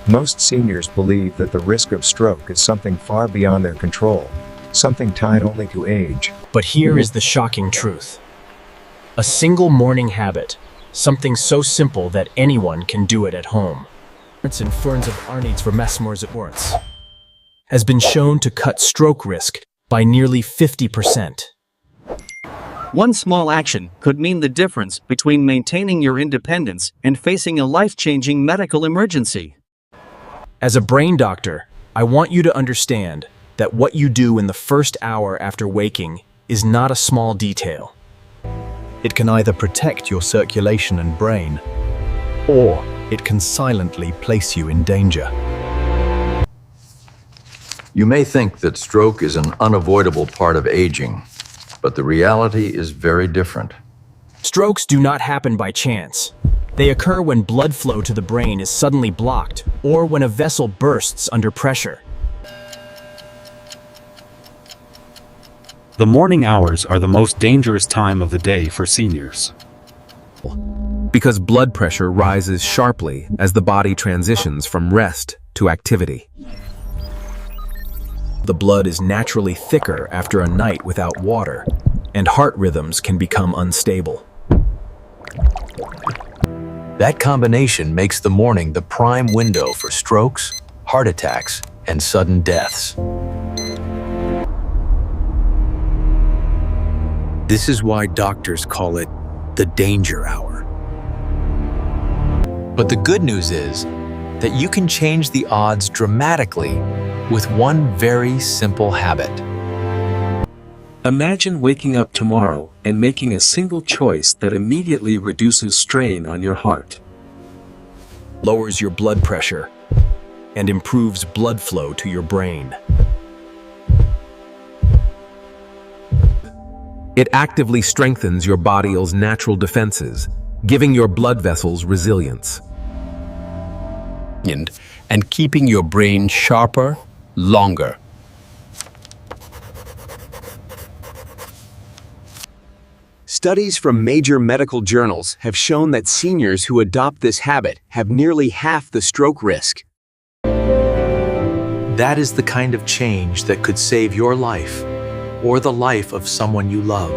Most seniors believe that the risk of stroke is something far beyond their control, something tied only to age. But here is the shocking truth. A single morning habit, something so simple that anyone can do it at home, and Ferns of Arnides for Messmores at Worts, has been shown to cut stroke risk by nearly 50%. One small action could mean the difference between maintaining your independence and facing a life-changing medical emergency. As a brain doctor, I want you to understand that what you do in the first hour after waking is not a small detail. It can either protect your circulation and brain, or it can silently place you in danger. You may think that stroke is an unavoidable part of aging, but the reality is very different. Strokes do not happen by chance. They occur when blood flow to the brain is suddenly blocked, or when a vessel bursts under pressure. The morning hours are the most dangerous time of the day for seniors. Because blood pressure rises sharply as the body transitions from rest to activity. The blood is naturally thicker after a night without water, and heart rhythms can become unstable. That combination makes the morning the prime window for strokes, heart attacks, and sudden deaths. This is why doctors call it the danger hour. But the good news is that you can change the odds dramatically with one very simple habit. Imagine waking up tomorrow and making a single choice that immediately reduces strain on your heart, Lowers your blood pressure and improves blood flow to your brain. It actively strengthens your body's natural defenses, giving your blood vessels resilience. And keeping your brain sharper longer. Studies from major medical journals have shown that seniors who adopt this habit have nearly half the stroke risk. That is the kind of change that could save your life or the life of someone you love.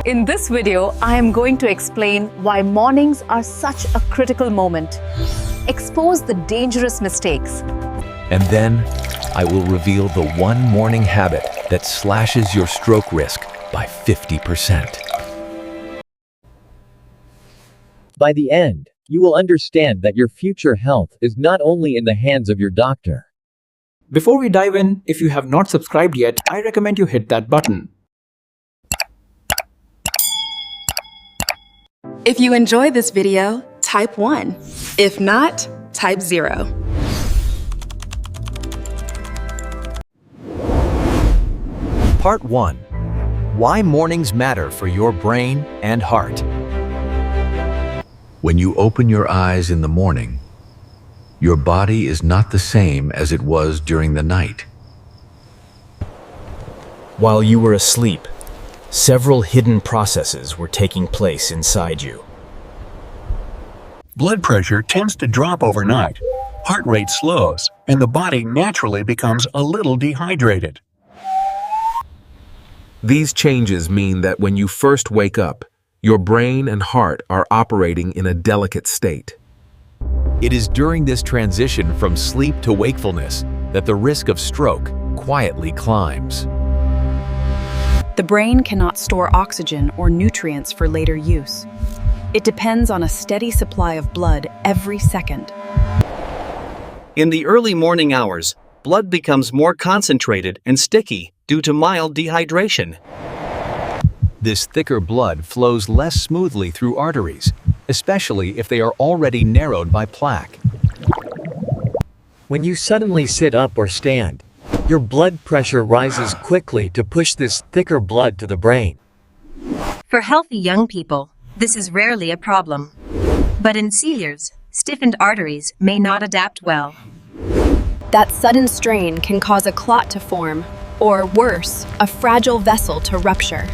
In this video, I am going to explain why mornings are such a critical moment, expose the dangerous mistakes, And then I will reveal the one morning habit that slashes your stroke risk by 50%. By the end, you will understand that your future health is not only in the hands of your doctor. Before we dive in, if you have not subscribed yet, I recommend you hit that button. If you enjoyed this video, type 1. If not, type 0. Part 1. Why mornings matter for your brain and heart. When you open your eyes in the morning, your body is not the same as it was during the night. While you were asleep, several hidden processes were taking place inside you. Blood pressure tends to drop overnight, heart rate slows, and the body naturally becomes a little dehydrated. These changes mean that when you first wake up, your brain and heart are operating in a delicate state. It is during this transition from sleep to wakefulness that the risk of stroke quietly climbs. The brain cannot store oxygen or nutrients for later use. It depends on a steady supply of blood every second. In the early morning hours, blood becomes more concentrated and sticky due to mild dehydration. This thicker blood flows less smoothly through arteries, especially if they are already narrowed by plaque. When you suddenly sit up or stand, your blood pressure rises quickly to push this thicker blood to the brain. For healthy young people, this is rarely a problem. But in seniors, stiffened arteries may not adapt well. That sudden strain can cause a clot to form, or worse, a fragile vessel to rupture.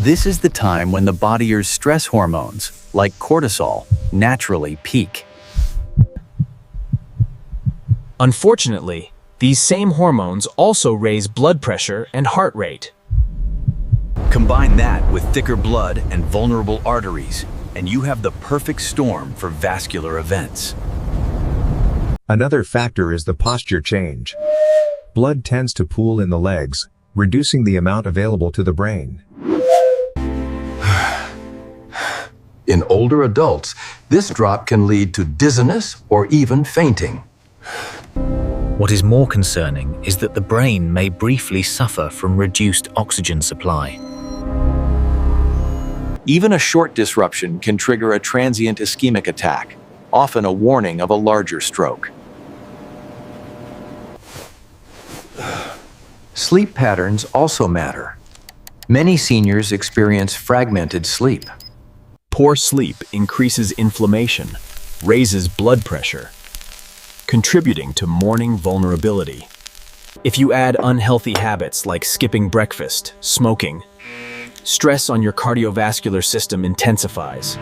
This is the time when the body's stress hormones, like cortisol, naturally peak. Unfortunately, these same hormones also raise blood pressure and heart rate. Combine that with thicker blood and vulnerable arteries, and you have the perfect storm for vascular events. Another factor is the posture change. Blood tends to pool in the legs, reducing the amount available to the brain. In older adults, this drop can lead to dizziness or even fainting. What is more concerning is that the brain may briefly suffer from reduced oxygen supply. Even a short disruption can trigger a transient ischemic attack, often a warning of a larger stroke. Sleep patterns also matter. Many seniors experience fragmented sleep. Poor sleep increases inflammation, raises blood pressure, contributing to morning vulnerability. If you add unhealthy habits like skipping breakfast, smoking, stress on your cardiovascular system intensifies.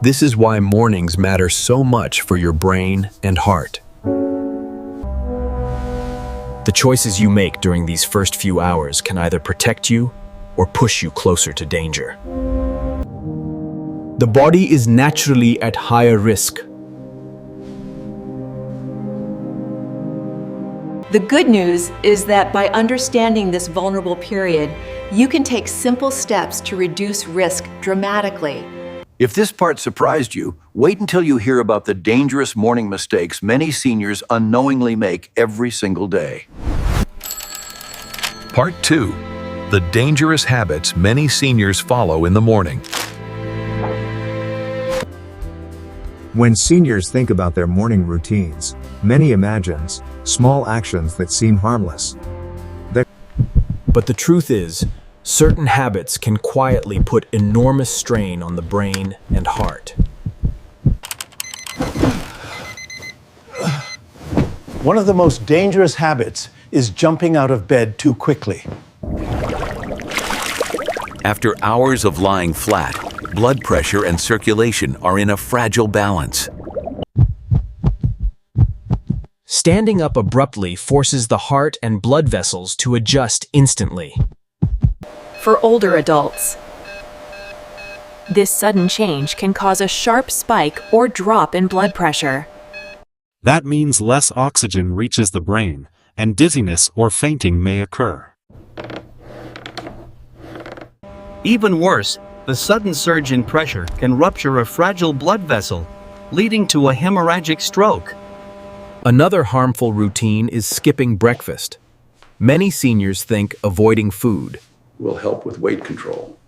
This is why mornings matter so much for your brain and heart. The choices you make during these first few hours can either protect you or push you closer to danger. The body is naturally at higher risk. The good news is that by understanding this vulnerable period, you can take simple steps to reduce risk dramatically. If this part surprised you, wait until you hear about the dangerous morning mistakes many seniors unknowingly make every single day. Part 2. The dangerous habits many seniors follow in the morning. When seniors think about their morning routines, many imagine small actions that seem harmless. But the truth is, certain habits can quietly put enormous strain on the brain and heart. One of the most dangerous habits is jumping out of bed too quickly. After hours of lying flat, blood pressure and circulation are in a fragile balance. Standing up abruptly forces the heart and blood vessels to adjust instantly. For older adults, this sudden change can cause a sharp spike or drop in blood pressure. That means less oxygen reaches the brain, and dizziness or fainting may occur. Even worse, the sudden surge in pressure can rupture a fragile blood vessel, leading to a hemorrhagic stroke. Another harmful routine is skipping breakfast. Many seniors think avoiding food will help with weight control.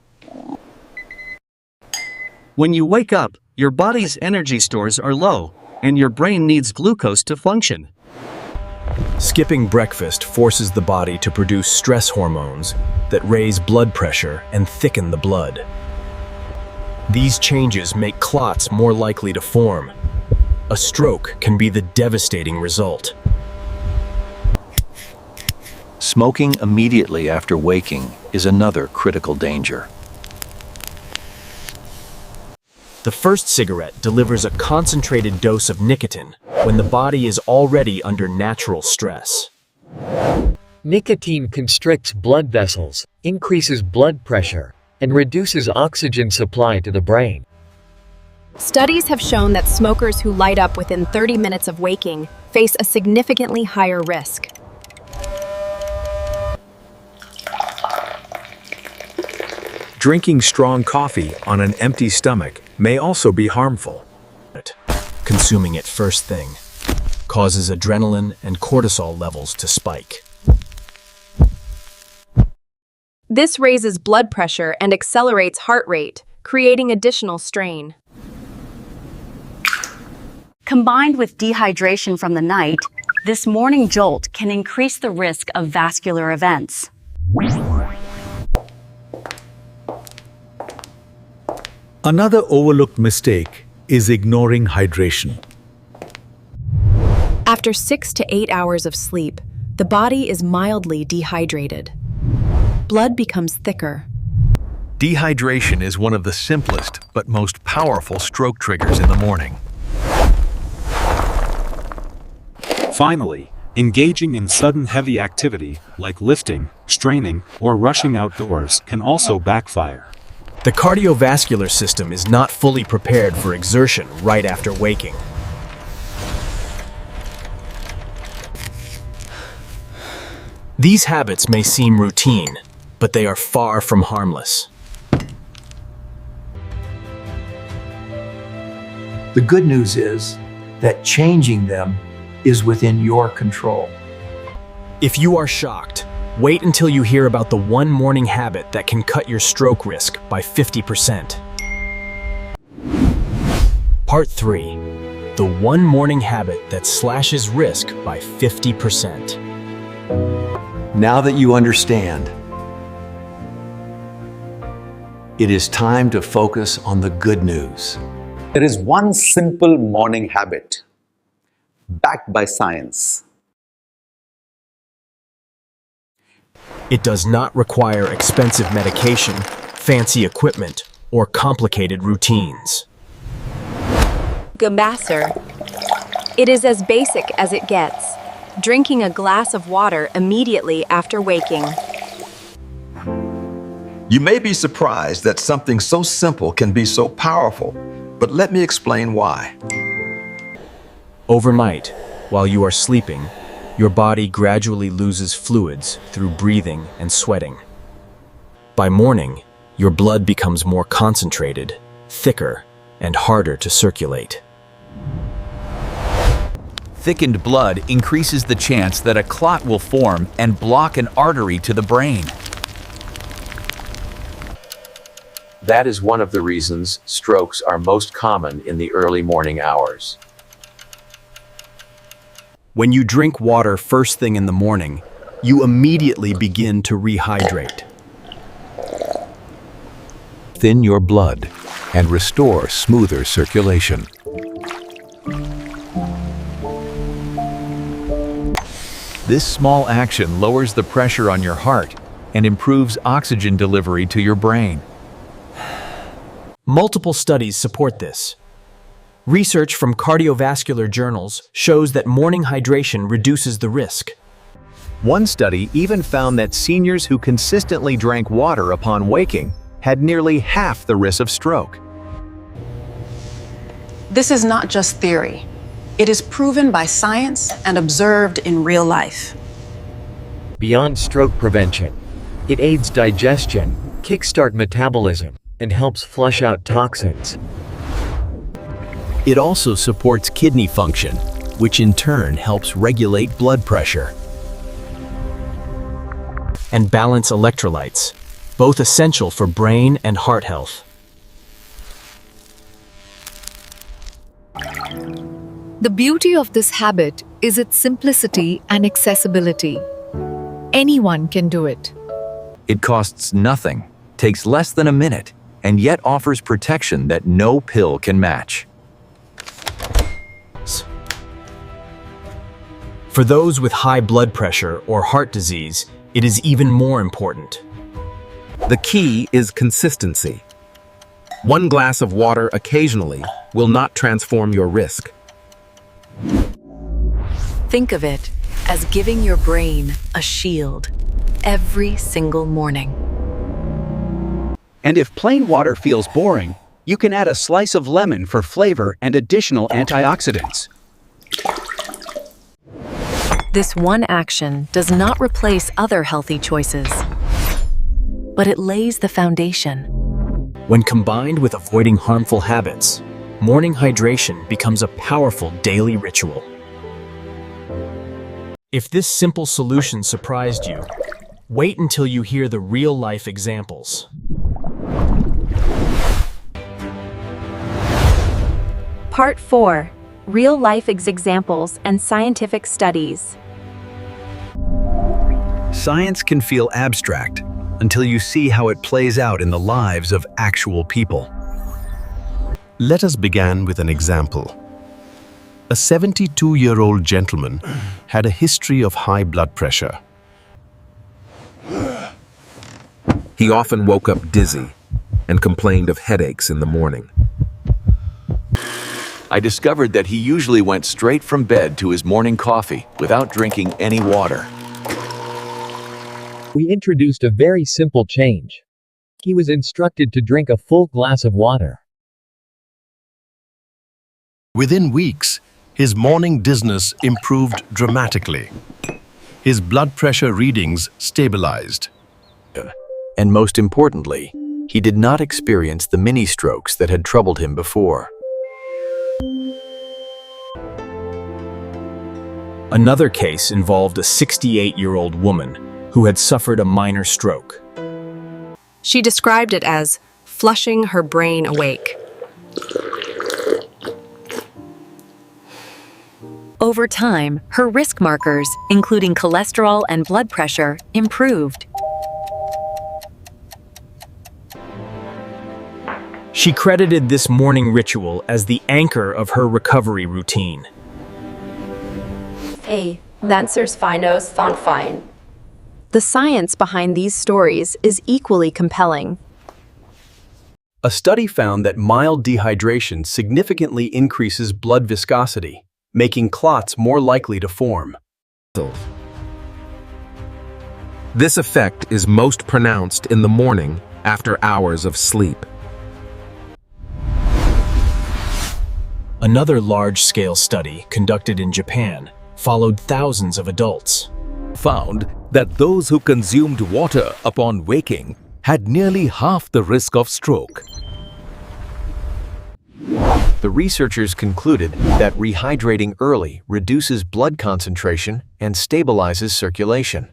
When you wake up, your body's energy stores are low, and your brain needs glucose to function. Skipping breakfast forces the body to produce stress hormones that raise blood pressure and thicken the blood. These changes make clots more likely to form. A stroke can be the devastating result. Smoking immediately after waking is another critical danger. The first cigarette delivers a concentrated dose of nicotine when the body is already under natural stress. Nicotine constricts blood vessels, increases blood pressure, and reduces oxygen supply to the brain. Studies have shown that smokers who light up within 30 minutes of waking face a significantly higher risk. Drinking strong coffee on an empty stomach may also be harmful. Consuming it first thing causes adrenaline and cortisol levels to spike. This raises blood pressure and accelerates heart rate, creating additional strain. Combined with dehydration from the night, this morning jolt can increase the risk of vascular events. Another overlooked mistake is ignoring hydration. After 6 to 8 hours of sleep, the body is mildly dehydrated. blood becomes thicker. Dehydration is one of the simplest but most powerful stroke triggers in the morning. Finally, engaging in sudden heavy activity, like lifting, straining, or rushing outdoors, can also backfire. The cardiovascular system is not fully prepared for exertion right after waking. These habits may seem routine, but they are far from harmless. The good news is that changing them is within your control. If you are shocked, wait until you hear about the one morning habit that can cut your stroke risk by 50%. Part 3. The one morning habit that slashes risk by 50%. Now that you understand, it is time to focus on the good news. There is one simple morning habit, backed by science. It does not require expensive medication, fancy equipment, or complicated routines. Gambasser. It is as basic as it gets. Drinking a glass of water immediately after waking. You may be surprised that something so simple can be so powerful, but let me explain why. Overnight, while you are sleeping, your body gradually loses fluids through breathing and sweating. By morning, your blood becomes more concentrated, thicker, and harder to circulate. Thickened blood increases the chance that a clot will form and block an artery to the brain. That is one of the reasons strokes are most common in the early morning hours. When you drink water first thing in the morning, you immediately begin to rehydrate. Thin your blood and restore smoother circulation. This small action lowers the pressure on your heart and improves oxygen delivery to your brain. Multiple studies support this. Research from cardiovascular journals shows that morning hydration reduces the risk. One study even found that seniors who consistently drank water upon waking had nearly half the risk of stroke. This is not just theory. It is proven by science and observed in real life. Beyond stroke prevention, it aids digestion, kickstart metabolism, and helps flush out toxins. It also supports kidney function, which in turn helps regulate blood pressure and balance electrolytes, both essential for brain and heart health. The beauty of this habit is its simplicity and accessibility. Anyone can do it. It costs nothing, takes less than a minute, and yet offers protection that no pill can match. For those with high blood pressure or heart disease, it is even more important. The key is consistency. One glass of water occasionally will not transform your risk. Think of it as giving your brain a shield every single morning. And if plain water feels boring, you can add a slice of lemon for flavor and additional antioxidants. This one action does not replace other healthy choices, but it lays the foundation. When combined with avoiding harmful habits, morning hydration becomes a powerful daily ritual. If this simple solution surprised you, wait until you hear the real-life examples. Part 4. Real-life examples and scientific studies. Science can feel abstract until you see how it plays out in the lives of actual people. Let us begin with an example. A 72-year-old gentleman had a history of high blood pressure. He often woke up dizzy and complained of headaches in the morning. I discovered that he usually went straight from bed to his morning coffee without drinking any water. We introduced a very simple change. He was instructed to drink a full glass of water. Within weeks, his morning dizziness improved dramatically. His blood pressure readings stabilized. And most importantly, he did not experience the mini strokes that had troubled him before. Another case involved a 68-year-old woman who had suffered a minor stroke. She described it as flushing her brain awake. Over time, her risk markers, including cholesterol and blood pressure, improved. She credited this morning ritual as the anchor of her recovery routine. Hey, Lancers Finos found fine. The science behind these stories is equally compelling. A study found that mild dehydration significantly increases blood viscosity, making clots more likely to form. This effect is most pronounced in the morning after hours of sleep. Another large-scale study conducted in Japan followed thousands of adults. Found that those who consumed water upon waking had nearly half the risk of stroke. The researchers concluded that rehydrating early reduces blood concentration and stabilizes circulation.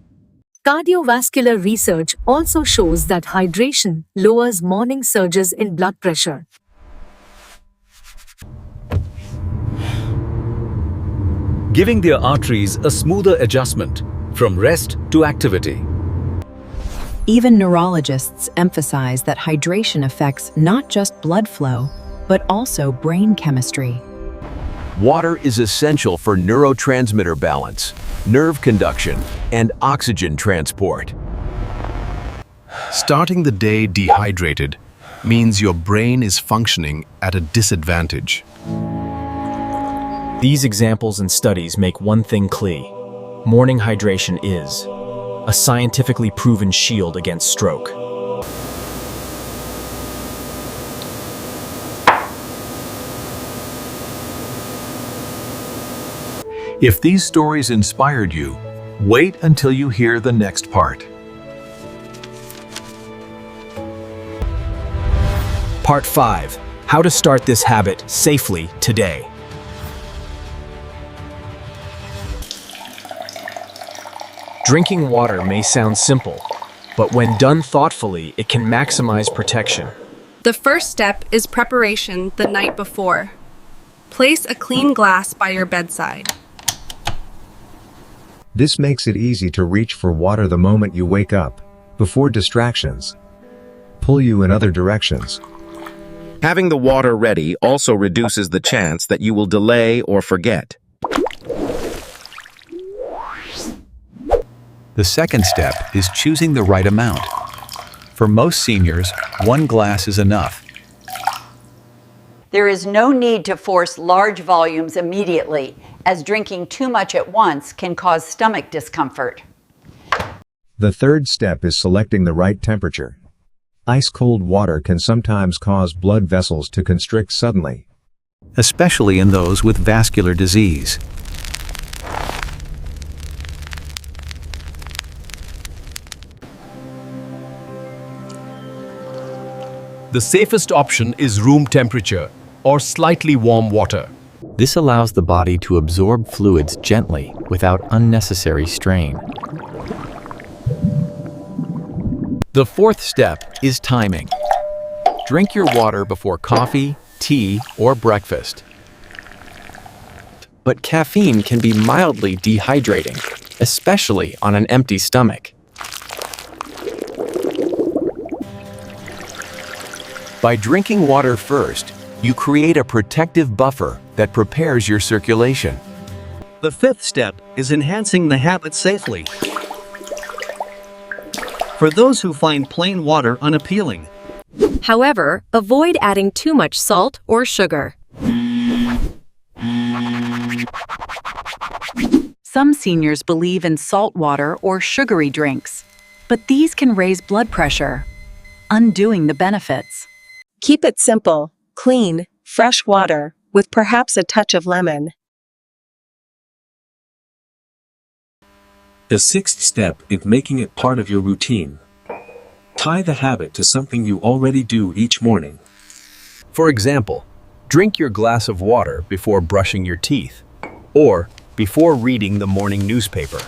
Cardiovascular research also shows that hydration lowers morning surges in blood pressure. Giving their arteries a smoother adjustment from rest to activity. Even neurologists emphasize that hydration affects not just blood flow, but also brain chemistry. Water is essential for neurotransmitter balance, nerve conduction, and oxygen transport. Starting the day dehydrated means your brain is functioning at a disadvantage. These examples and studies make one thing clear. Morning hydration is a scientifically proven shield against stroke. If these stories inspired you, wait until you hear the next part. Part 5. How to start this habit safely today. Drinking water may sound simple, but when done thoughtfully, it can maximize protection. The first step is preparation the night before. Place a clean glass by your bedside. This makes it easy to reach for water the moment you wake up, before distractions pull you in other directions. Having the water ready also reduces the chance that you will delay or forget. The second step is choosing the right amount. For most seniors, 1 glass is enough. There is no need to force large volumes immediately, as drinking too much at once can cause stomach discomfort. The third step is selecting the right temperature. Ice-cold water can sometimes cause blood vessels to constrict suddenly, especially in those with vascular disease. The safest option is room temperature or slightly warm water. This allows the body to absorb fluids gently without unnecessary strain. The fourth step is timing. Drink your water before coffee, tea, or breakfast. But caffeine can be mildly dehydrating, especially on an empty stomach. By drinking water first, you create a protective buffer that prepares your circulation. The fifth step is enhancing the habit safely. for those who find plain water unappealing. However, avoid adding too much salt or sugar. Some seniors believe in salt water or sugary drinks, but these can raise blood pressure, undoing the benefits. Keep it simple, clean, fresh water, with perhaps a touch of lemon. The sixth step is making it part of your routine. Tie the habit to something you already do each morning. For example, drink your glass of water before brushing your teeth, or before reading the morning newspaper.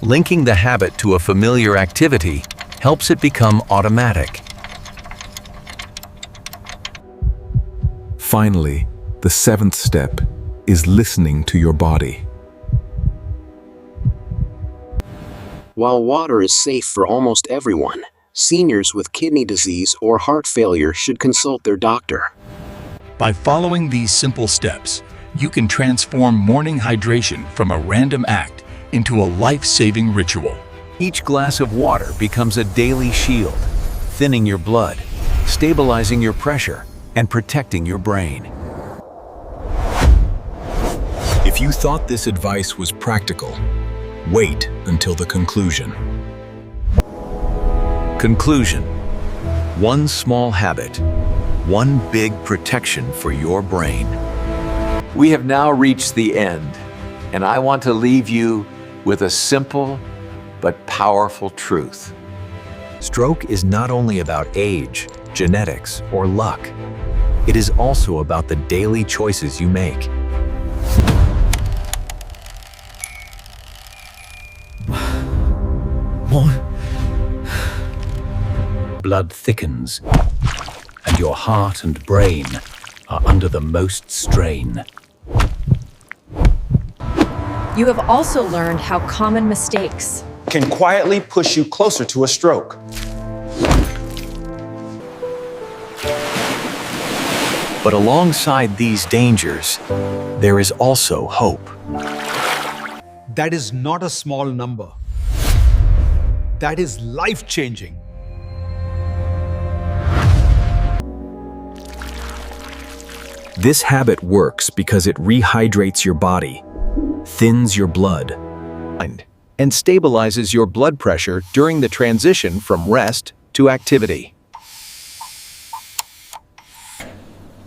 Linking the habit to a familiar activity helps it become automatic. Finally, the seventh step is listening to your body. While water is safe for almost everyone, seniors with kidney disease or heart failure should consult their doctor. By following these simple steps, you can transform morning hydration from a random act into a life-saving ritual. Each glass of water becomes a daily shield, thinning your blood, stabilizing your pressure, and protecting your brain. If you thought this advice was practical, wait until the conclusion. Conclusion: one small habit, one big protection for your brain. We have now reached the end, and I want to leave you with a simple but powerful truth. Stroke is not only about age, genetics, or luck. It is also about the daily choices you make. Blood thickens, and your heart and brain are under the most strain. You have also learned how common mistakes can quietly push you closer to a stroke. But alongside these dangers, there is also hope. That is not a small number. That is life-changing. This habit works because it rehydrates your body, thins your blood, and stabilizes your blood pressure during the transition from rest to activity.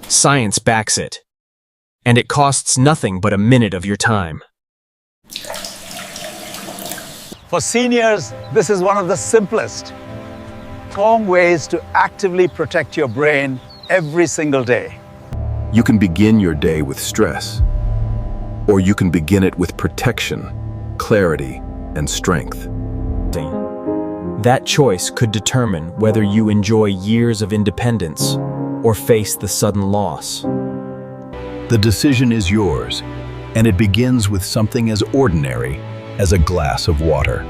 Science backs it, and it costs nothing but a minute of your time. For seniors, this is one of the simplest, strong ways to actively protect your brain every single day. You can begin your day with stress, or you can begin it with protection, clarity, and strength. That choice could determine whether you enjoy years of independence or face the sudden loss. The decision is yours, and it begins with something as ordinary as a glass of water.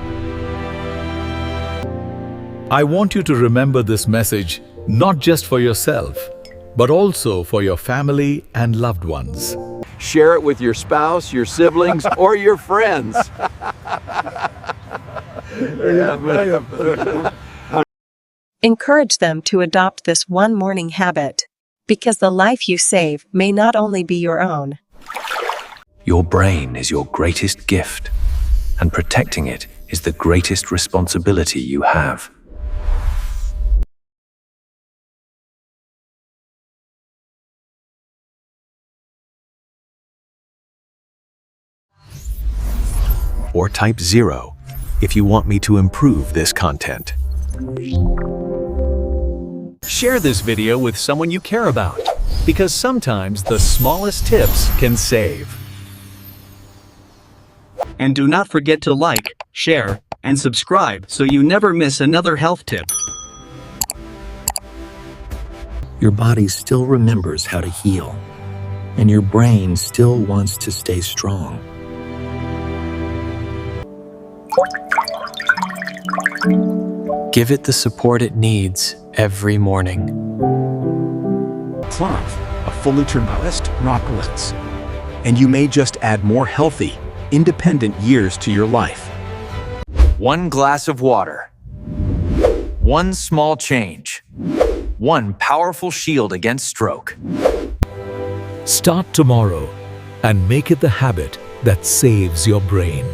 I want you to remember this message not just for yourself, but also for your family and loved ones. Share it with your spouse, your siblings, or your friends. Encourage them to adopt this one morning habit, because the life you save may not only be your own. Your brain is your greatest gift, and protecting it is the greatest responsibility you have. Or type 0 if you want me to improve this content. Share this video with someone you care about, because sometimes the smallest tips can save. And do not forget to like, share, and subscribe so you never miss another health tip. Your body still remembers how to heal, and your brain still wants to stay strong. Give it the support it needs every morning. Clove, a fully terminalist rocklets. And you may just add more healthy, independent years to your life. One glass of water. One small change. One powerful shield against stroke. Start tomorrow and make it the habit that saves your brain.